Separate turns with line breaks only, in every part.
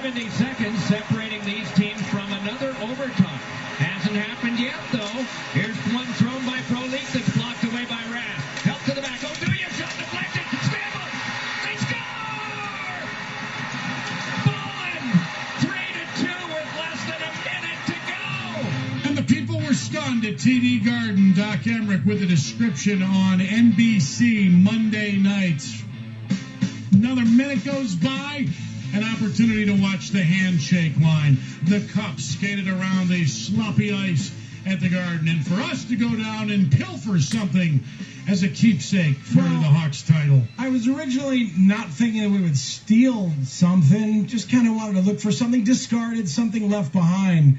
70 seconds separating these teams from another overtime. Hasn't happened yet, though. Here's one thrown by Pro League that's blocked away by Rath. Help to the back. Oh, do you? Shot deflected. Scramble. They score! Bowling! 3-2 with less than a minute to go.
And the people were stunned at TD Garden. Doc Emmerich with a description on NBC Monday nights. Another minute goes by. An opportunity to watch the handshake line, the cups skated around the sloppy ice at the Garden, and for us to go down and pilfer something as a keepsake for the Hawks title.
I was originally not thinking that we would steal something, just kind of wanted to look for something discarded, something left behind.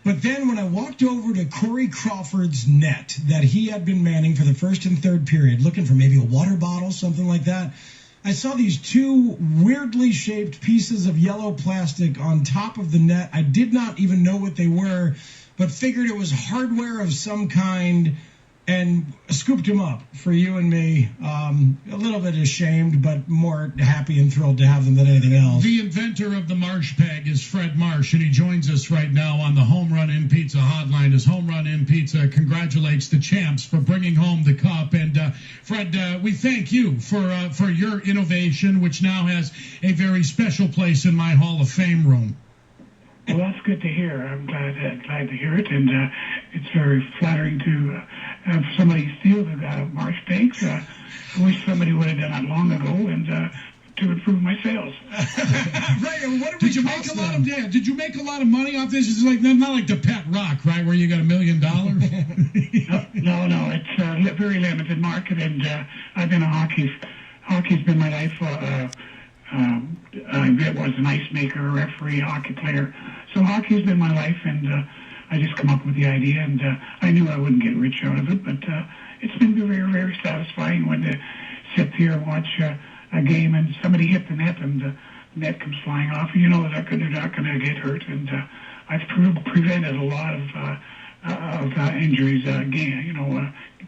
But then when I walked over to Corey Crawford's net that he had been manning for the first and third period, looking for maybe a water bottle, something like that, I saw these two weirdly shaped pieces of yellow plastic on top of the net. I did not even know what they were, but figured it was hardware of some kind and scooped them up for you and me. A little bit ashamed, but more happy and thrilled to have them than anything else.
The inventor of the Marsh Peg is Fred Marsh, and he joins us right now on the Home Run In Pizza hotline as Home Run In Pizza congratulates the champs for bringing home the cup. And Fred, we thank you for your innovation, which now has a very special place in my Hall of Fame room.
Well, that's good to hear. I'm glad to hear it, and it's very flattering to have somebody steal the Marsh Pegs. I wish somebody would have done it long ago, and to improve my sales.
Right. And what did you make a lot of? Yeah, did you make a lot of money off this? It's like not like the Pet Rock, right, where you got $1 million.
No. It's a very limited market, and I've been hockey's been my life. I was an ice maker, a referee, hockey player. So hockey's been my life, and I just come up with the idea, and I knew I wouldn't get rich out of it, but it's been very, very satisfying when to sit here and watch a game and somebody hit the net and the net comes flying off, and you know they're not going to get hurt. And I've prevented a lot of injuries,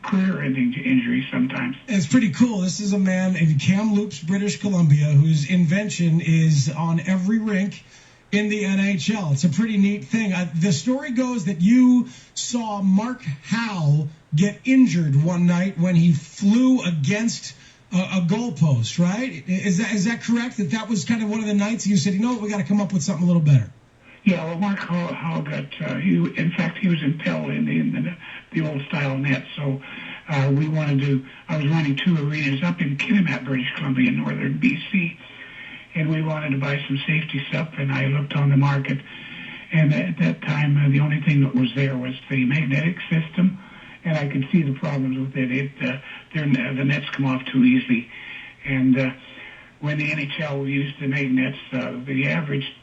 career-ending injuries sometimes.
It's pretty cool. This is a man in Kamloops, British Columbia, whose invention is on every rink in the NHL. It's a pretty neat thing. The story goes that you saw Mark Howe get injured one night when he flew against a goalpost, right? Is that correct? That was kind of one of the nights you said, you know what, we got to come up with something a little better.
Yeah, well, Mark Howe got, he was impelled in the old style net, so I was running two arenas up in Kitimat, British Columbia, northern BC, and we wanted to buy some safety stuff, and I looked on the market, and at that time, the only thing that was there was the magnetic system, and I could see the problems with it. The nets come off too easily, and when the NHL used the magnets, the average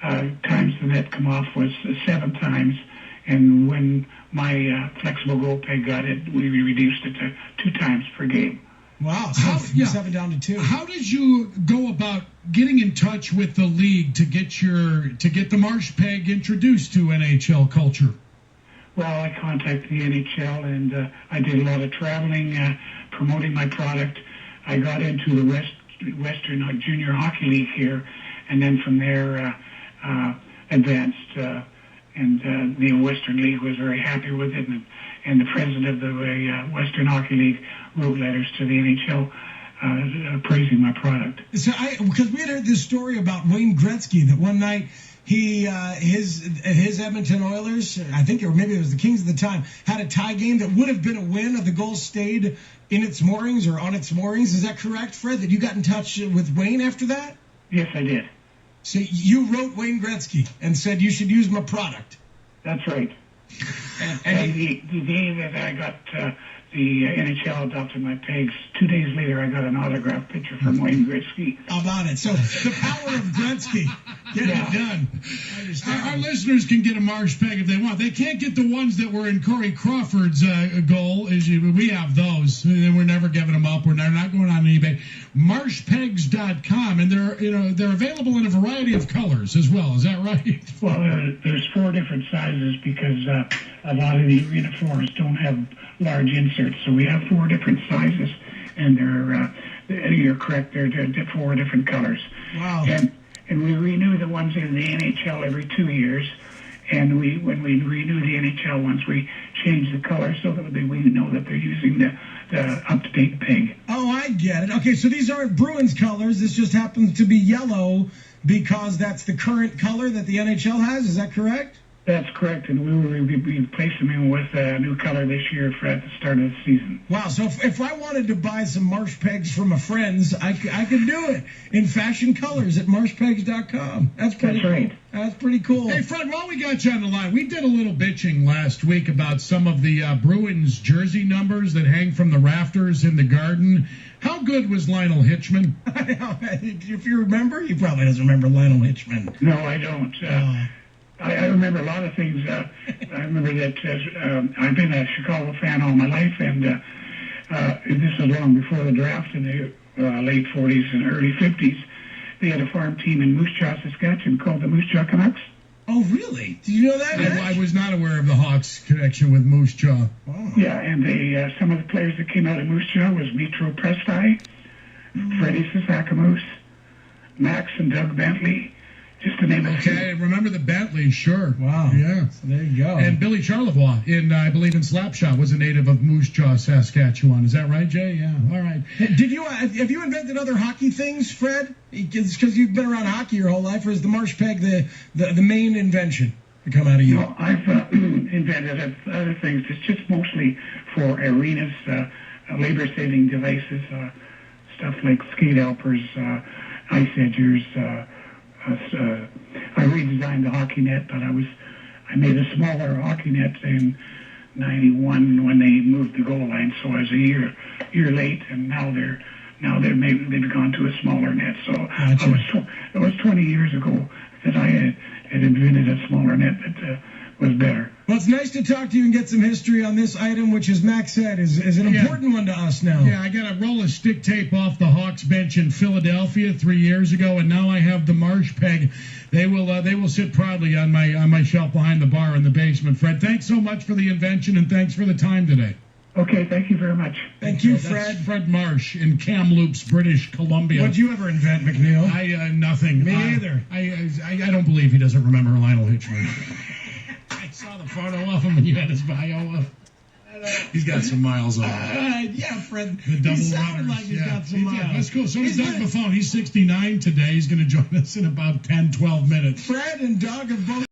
times the net come off was 7 times, and when my flexible goal peg got it, we reduced it to 2 times per game.
Wow, so 7 down to 2.
How did you go about getting in touch with the league to get the Marsh Peg introduced to NHL culture?
Well, I contacted the NHL, and I did a lot of traveling, promoting my product. I got into the Western Junior Hockey League here, and then from there advanced, and the Western League was very happy with it, and the president of the Western Hockey League wrote letters to the NHL praising my product.
So because we had heard this story about Wayne Gretzky, that one night his Edmonton Oilers, I think, or maybe it was the Kings at the time, had a tie game that would have been a win if the goal stayed in its moorings or on its moorings. Is that correct, Fred, that you got in touch with Wayne after that?
Yes, I did.
So you wrote Wayne Gretzky and said you should use my product.
That's right. And the day that I got the NHL adopted my pegs, 2 days later I got an autographed picture from Wayne Gretzky.
How about it? So the power of Gretzky. Get it done.
Our listeners can get a Marsh Peg if they want. They can't get the ones that were in Corey Crawford's goal. We have those, and we're never giving them up. We're not going on eBay. MarshPegs.com, and they're available in a variety of colors as well. Is that right?
Well, there's 4 different sizes because a lot of the arena floors don't have large inserts, so we have 4 different sizes, and you're correct. They're 4 different colors.
Wow.
And we renew the ones in the NHL every 2 years. And when we renew the NHL ones, we change the color so that we know that they're using the up-to-date peg.
Oh, I get it. Okay, so these aren't Bruins colors. This just happens to be yellow because that's the current color that the NHL has. Is that correct?
That's correct, and we will be replacing them with a new color this year at the start of the season.
Wow, so if I wanted to buy some Marsh Pegs from my friends, I could do it in fashion colors at marshpegs.com. That's pretty cool.
Right.
That's pretty cool.
Hey, Fred, while we got you on the line, we did a little bitching last week about some of the Bruins jersey numbers that hang from the rafters in the Garden. How good was Lionel Hitchman?
If you remember, he probably doesn't remember Lionel Hitchman.
No, I don't. I remember a lot of things. I remember that I've been a Chicago fan all my life, and this was long before the draft in the late 40s and early 50s. They had a farm team in Moose Jaw, Saskatchewan called the Moose Jaw Canucks.
Oh, really? Did you know that?
I was not aware of the Hawks connection with Moose Jaw.
Wow.
Yeah, and they some of the players that came out of Moose Jaw was Mitro Presti, Freddie Sasakamoose, Max and Doug Bentley. Just to name a few.
Okay, remember the Bentleys, sure.
Wow.
Yeah.
So there you go.
And Billy Charlevoix, I believe in Slapshot, was a native of Moose Jaw, Saskatchewan. Is that right, Jay? Yeah. All right.
Have you invented other hockey things, Fred? Because you've been around hockey your whole life, or is the Marsh Peg the main invention to come out of you?
No, I've invented other things. It's just mostly for arenas, labor-saving devices, stuff like skate helpers, ice edgers. I redesigned the hockey net, but I made a smaller hockey net in '91 when they moved the goal line, so I was a year late, and now they've gone to a smaller net. So
Gotcha.
it was 20 years ago that I had invented a smaller net that was better.
Well, it's nice to talk to you and get some history on this item, which, as Max said, is an important one to us now.
Yeah, I got a roll of stick tape off the Hawks bench in Philadelphia 3 years ago, and now I have the Marsh Peg. They will sit proudly on my shelf behind the bar in the basement. Fred, thanks so much for the invention, and thanks for the time today.
Okay, thank you very much.
Thank you,
That's
Fred.
Fred Marsh in Kamloops, British Columbia.
What'd you ever invent, McNeil?
Nothing.
Me either.
I don't believe he doesn't remember Lionel Hitchman. I saw the photo of him when you had his bio up. He's got some miles on him.
Yeah, Fred.
The double
he sounded
runners.
like he's got some miles.
That's cool. So does Doug Buffone. He's 69 today. He's going to join us in about 10, 12 minutes.
Fred and Doug have both